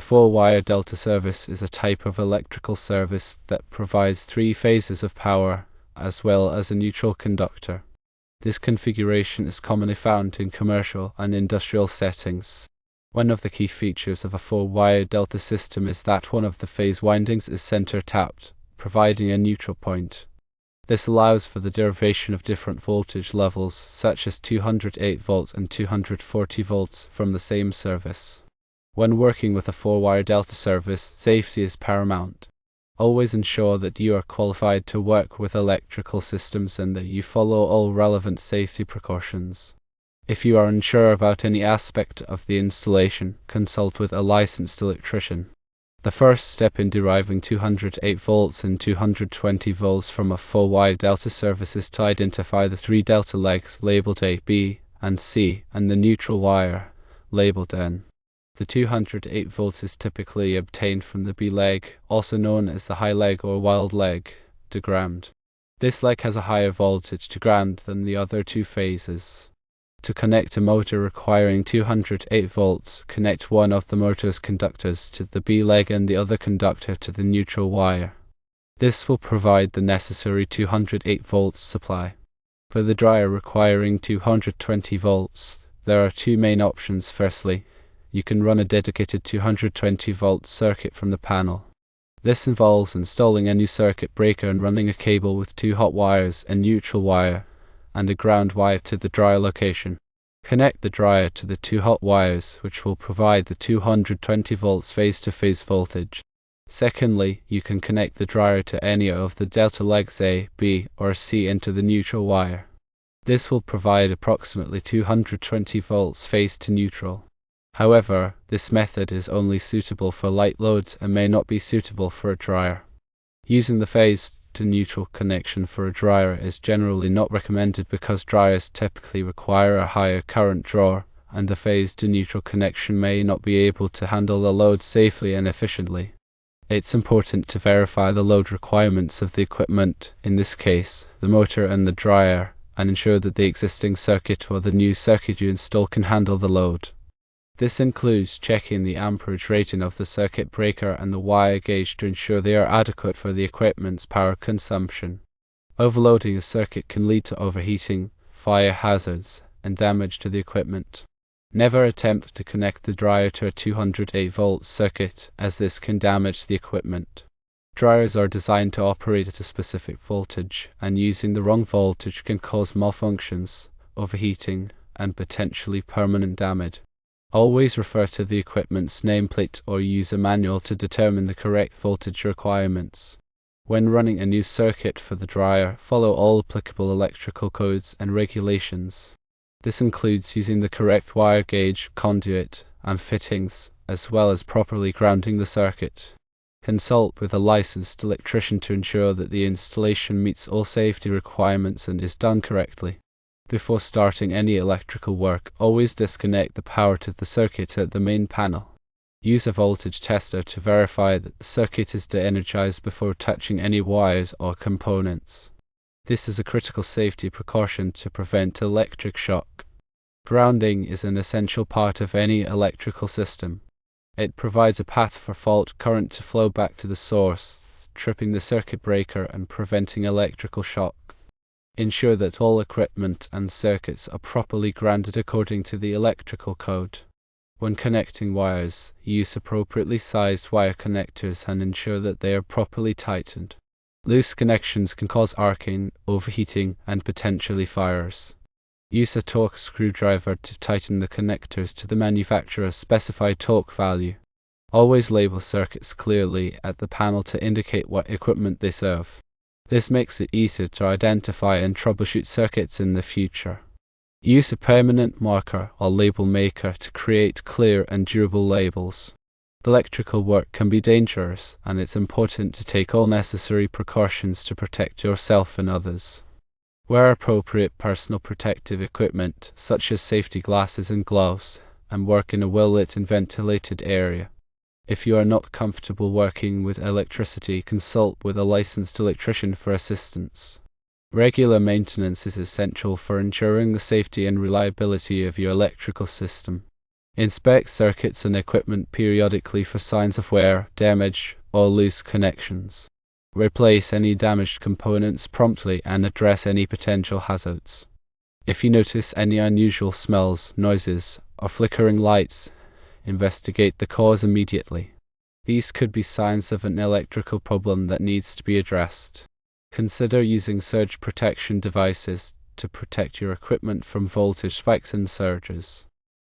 four-wire delta service is a type of electrical service that provides 3 phases of power, as well as a neutral conductor. This configuration is commonly found in commercial and industrial settings. One of the key features of a four-wire delta system is that one of the phase windings is center-tapped, providing a neutral point. This allows for the derivation of different voltage levels, such as 208 volts and 240 volts, from the same service. When working with a four-wire delta service, safety is paramount. Always ensure that you are qualified to work with electrical systems and that you follow all relevant safety precautions. If you are unsure about any aspect of the installation, consult with a licensed electrician. The first step in deriving 208 volts and 220 volts from a four-wire delta service is to identify the 3 delta legs labeled A, B, and C, and the neutral wire labeled N. The 208 volts is typically obtained from the B leg, also known as the high leg or wild leg, to ground. This leg has a higher voltage to ground than the other 2 phases. To connect a motor requiring 208 volts, connect one of the motor's conductors to the B leg and the other conductor to the neutral wire. This will provide the necessary 208 volts supply. For the dryer requiring 220 volts, there are 2 main options. Firstly, you can run a dedicated 220 volt circuit from the panel. This involves installing a new circuit breaker and running a cable with 2 hot wires, a neutral wire, and a ground wire to the dryer location. Connect the dryer to the 2 hot wires, which will provide the 220 volts phase-to-phase voltage. Secondly, you can connect the dryer to any of the delta legs A, B, or C into the neutral wire. This will provide approximately 220 volts phase to neutral. However, this method is only suitable for light loads and may not be suitable for a dryer. Using the phase to neutral connection for a dryer is generally not recommended because dryers typically require a higher current draw, and the phase to neutral connection may not be able to handle the load safely and efficiently. It's important to verify the load requirements of the equipment, in this case, the motor and the dryer, and ensure that the existing circuit or the new circuit you install can handle the load. This includes checking the amperage rating of the circuit breaker and the wire gauge to ensure they are adequate for the equipment's power consumption. Overloading a circuit can lead to overheating, fire hazards, and damage to the equipment. Never attempt to connect the dryer to a 208 volt circuit, as this can damage the equipment. Dryers are designed to operate at a specific voltage, and using the wrong voltage can cause malfunctions, overheating, and potentially permanent damage. Always refer to the equipment's nameplate or use a manual to determine the correct voltage requirements. When running a new circuit for the dryer, follow all applicable electrical codes and regulations. This includes using the correct wire gauge, conduit, and fittings, as well as properly grounding the circuit. Consult with a licensed electrician to ensure that the installation meets all safety requirements and is done correctly. Before starting any electrical work, always disconnect the power to the circuit at the main panel. Use a voltage tester to verify that the circuit is de-energized before touching any wires or components. This is a critical safety precaution to prevent electric shock. Grounding is an essential part of any electrical system. It provides a path for fault current to flow back to the source, tripping the circuit breaker and preventing electrical shock. Ensure that all equipment and circuits are properly grounded according to the electrical code. When connecting wires, use appropriately sized wire connectors and ensure that they are properly tightened. Loose connections can cause arcing, overheating, and potentially fires. Use a torque screwdriver to tighten the connectors to the manufacturer's specified torque value. Always label circuits clearly at the panel to indicate what equipment they serve. This makes it easier to identify and troubleshoot circuits in the future. Use a permanent marker or label maker to create clear and durable labels. Electrical work can be dangerous, and it's important to take all necessary precautions to protect yourself and others. Wear appropriate personal protective equipment, such as safety glasses and gloves, and work in a well-lit and ventilated area. If you are not comfortable working with electricity, consult with a licensed electrician for assistance. Regular maintenance is essential for ensuring the safety and reliability of your electrical system. Inspect circuits and equipment periodically for signs of wear, damage, or loose connections. Replace any damaged components promptly and address any potential hazards. If you notice any unusual smells, noises, or flickering lights, investigate the cause immediately. These could be signs of an electrical problem that needs to be addressed. Consider using surge protection devices to protect your equipment from voltage spikes and surges.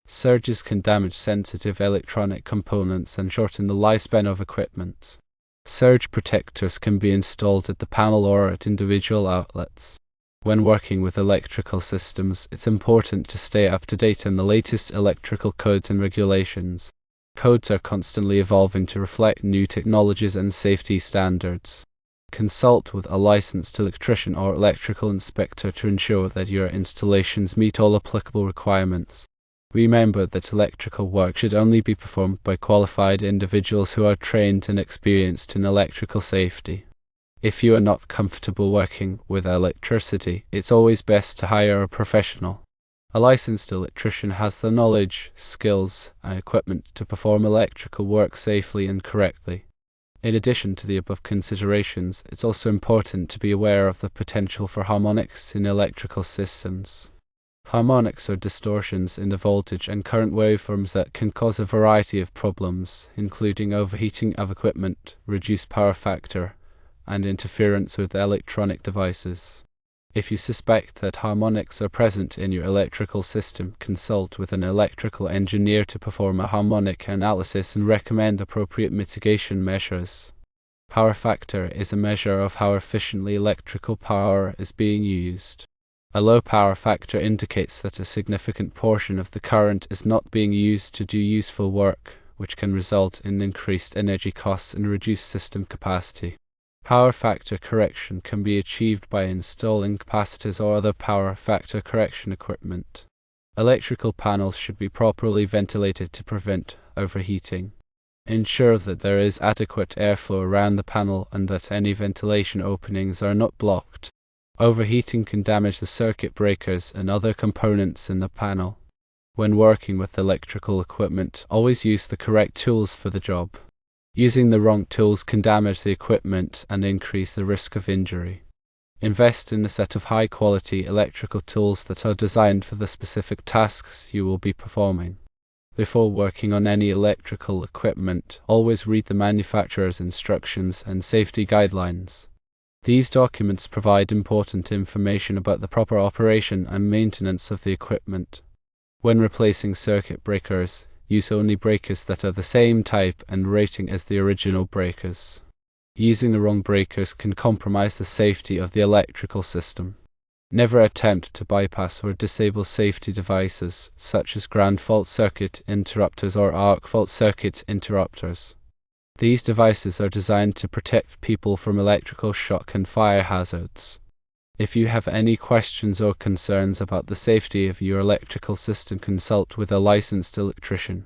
Surges can damage sensitive electronic components and shorten the lifespan of equipment. Surge protectors can be installed at the panel or at individual outlets. When working with electrical systems, it's important to stay up to date on the latest electrical codes and regulations. Codes are constantly evolving to reflect new technologies and safety standards. Consult with a licensed electrician or electrical inspector to ensure that your installations meet all applicable requirements. Remember that electrical work should only be performed by qualified individuals who are trained and experienced in electrical safety. If you are not comfortable working with electricity, it's always best to hire a professional. A licensed electrician has the knowledge, skills, and equipment to perform electrical work safely and correctly. In addition to the above considerations, it's also important to be aware of the potential for harmonics in electrical systems. Harmonics are distortions in the voltage and current waveforms that can cause a variety of problems, including overheating of equipment, reduced power factor, and interference with electronic devices. If you suspect that harmonics are present in your electrical system, consult with an electrical engineer to perform a harmonic analysis and recommend appropriate mitigation measures. Power factor is a measure of how efficiently electrical power is being used. A low power factor indicates that a significant portion of the current is not being used to do useful work, which can result in increased energy costs and reduced system capacity. Power factor correction can be achieved by installing capacitors or other power factor correction equipment. Electrical panels should be properly ventilated to prevent overheating. Ensure that there is adequate airflow around the panel and that any ventilation openings are not blocked. Overheating can damage the circuit breakers and other components in the panel. When working with electrical equipment, always use the correct tools for the job. Using the wrong tools can damage the equipment and increase the risk of injury. Invest in a set of high-quality electrical tools that are designed for the specific tasks you will be performing. Before working on any electrical equipment, always read the manufacturer's instructions and safety guidelines. These documents provide important information about the proper operation and maintenance of the equipment. When replacing circuit breakers, use only breakers that are the same type and rating as the original breakers. Using the wrong breakers can compromise the safety of the electrical system. Never attempt to bypass or disable safety devices, such as ground fault circuit interrupters or arc fault circuit interrupters. These devices are designed to protect people from electrical shock and fire hazards. If you have any questions or concerns about the safety of your electrical system, consult with a licensed electrician.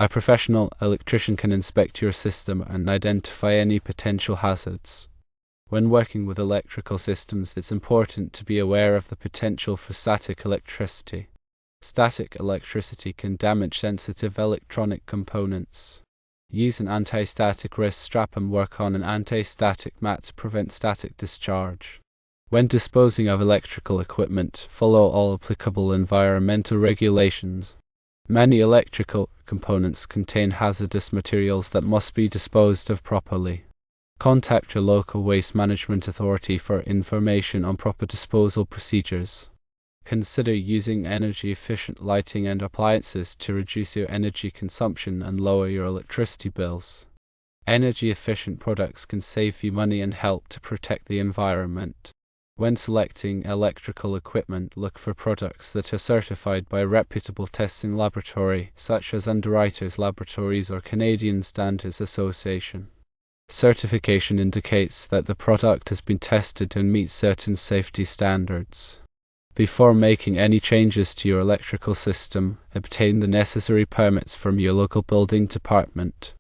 A professional electrician can inspect your system and identify any potential hazards. When working with electrical systems, it's important to be aware of the potential for static electricity. Static electricity can damage sensitive electronic components. Use an anti-static wrist strap and work on an anti-static mat to prevent static discharge. When disposing of electrical equipment, follow all applicable environmental regulations. Many electrical components contain hazardous materials that must be disposed of properly. Contact your local waste management authority for information on proper disposal procedures. Consider using energy-efficient lighting and appliances to reduce your energy consumption and lower your electricity bills. Energy-efficient products can save you money and help to protect the environment. When selecting electrical equipment, look for products that are certified by a reputable testing laboratory, such as Underwriters Laboratories or Canadian Standards Association. Certification indicates that the product has been tested and meets certain safety standards. Before making any changes to your electrical system, obtain the necessary permits from your local building department.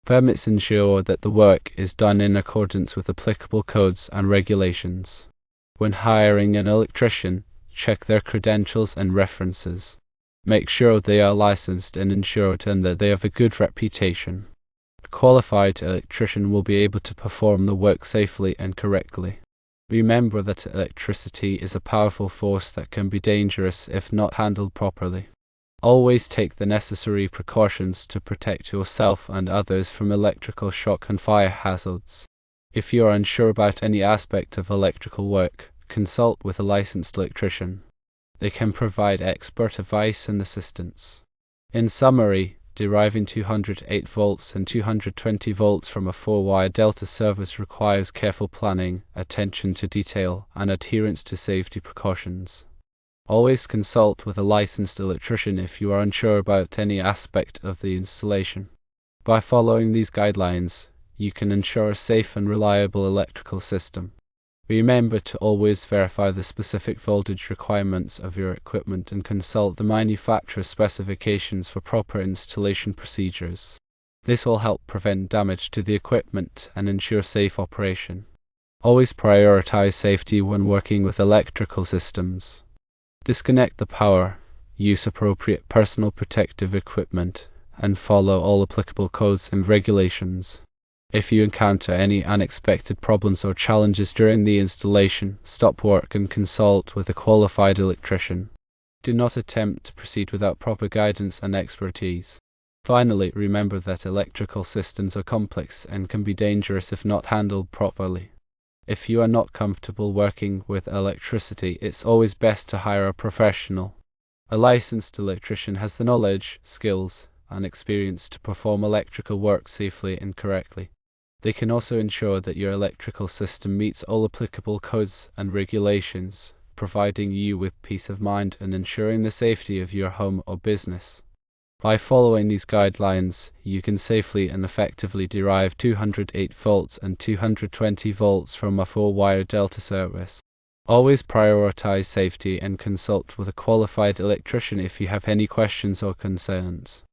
Permits ensure that the work is done in accordance with applicable codes and regulations. When hiring an electrician, check their credentials and references. Make sure they are licensed and insured and that they have a good reputation. A qualified electrician will be able to perform the work safely and correctly. Remember that electricity is a powerful force that can be dangerous if not handled properly. Always take the necessary precautions to protect yourself and others from electrical shock and fire hazards. If you are unsure about any aspect of electrical work, consult with a licensed electrician. They can provide expert advice and assistance. In summary, deriving 208 volts and 220 volts from a 4-wire delta service requires careful planning, attention to detail, and adherence to safety precautions. Always consult with a licensed electrician if you are unsure about any aspect of the installation. By following these guidelines, you can ensure a safe and reliable electrical system. Remember to always verify the specific voltage requirements of your equipment and consult the manufacturer's specifications for proper installation procedures. This will help prevent damage to the equipment and ensure safe operation. Always prioritize safety when working with electrical systems. Disconnect the power, use appropriate personal protective equipment, and follow all applicable codes and regulations. If you encounter any unexpected problems or challenges during the installation, stop work and consult with a qualified electrician. Do not attempt to proceed without proper guidance and expertise. Finally, remember that electrical systems are complex and can be dangerous if not handled properly. If you are not comfortable working with electricity, it's always best to hire a professional. A licensed electrician has the knowledge, skills, and experience to perform electrical work safely and correctly. They can also ensure that your electrical system meets all applicable codes and regulations, providing you with peace of mind and ensuring the safety of your home or business. By following these guidelines, you can safely and effectively derive 208 volts and 220 volts from a 4-wire delta service. Always prioritize safety and consult with a qualified electrician if you have any questions or concerns.